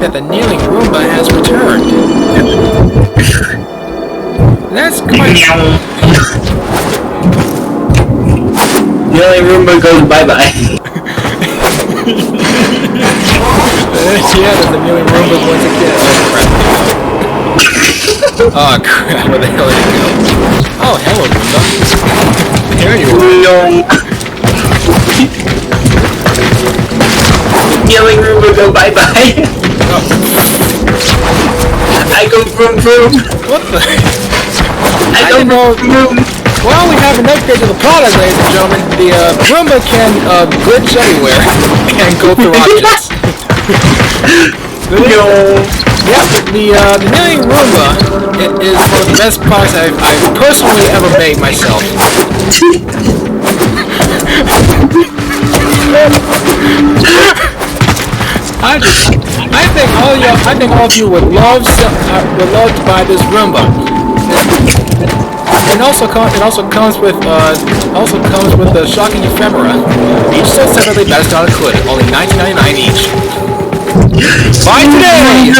that the kneeling Roomba has returned. That's quite... Kneeling Roomba goes bye-bye. Yeah, the kneeling Roomba once again. Oh crap, where the hell did it go? Oh, hello Roomba. Here you are. Kneeling Roomba go bye-bye. Oh. I go vroom vroom. What the? I go vroom vroom. Well, we have an upgrade to the product, ladies and gentlemen. The Roomba can glitch anywhere and go through objects. Yeah, the kneeling Roomba is one of the best products I've personally ever made myself. I think all of you would love to buy this Roomba. It also comes with the shocking ephemera. Each sold separately, best out of could. Only $19.99 each. Buy today!